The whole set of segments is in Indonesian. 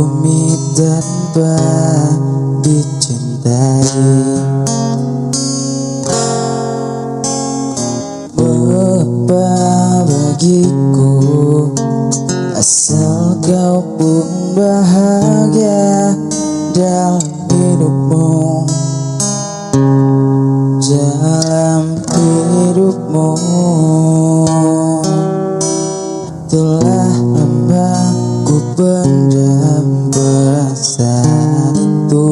rumit tanpa dicintai. Apa bagiku asal kau pun bahagia dalam hidupmu, dalam hidupmu. Telah lama ku pendam perasaan itu,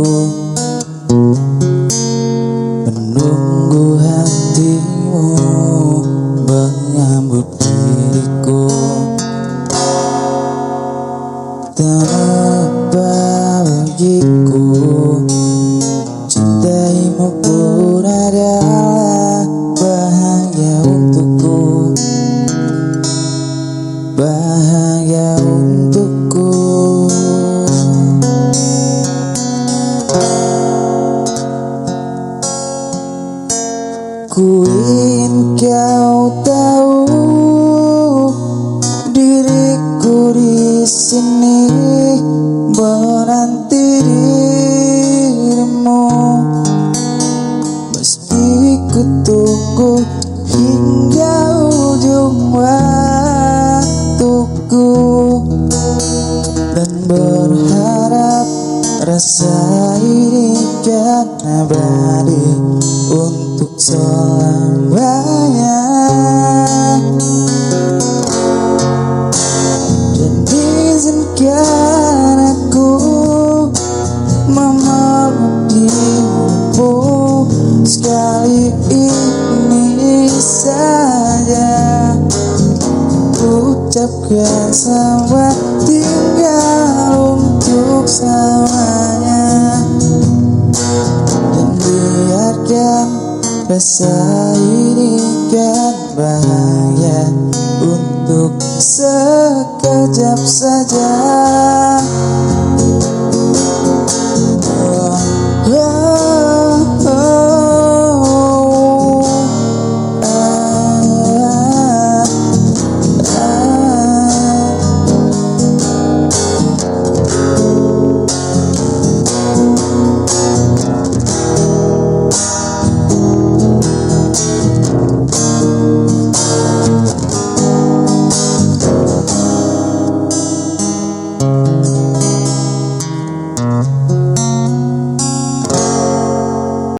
menunggu hatimu menyambut diriku. Tanpa bagiku cintaimu pun adalah bahagia untukku, bahagia untukku. Ku ingin kau tahu diriku di sini menanti dirimu, meski ku tunggu hingga ujung waktuku, dan berharap rasa ini kan abadi untuk selamanya. Dan izinkan aku memeluk dirimu sekali ini saja. Ucapkan selamat tinggal untuk selamanya, dan biarkan rasa ini kan bahagia untuk sekejap saja.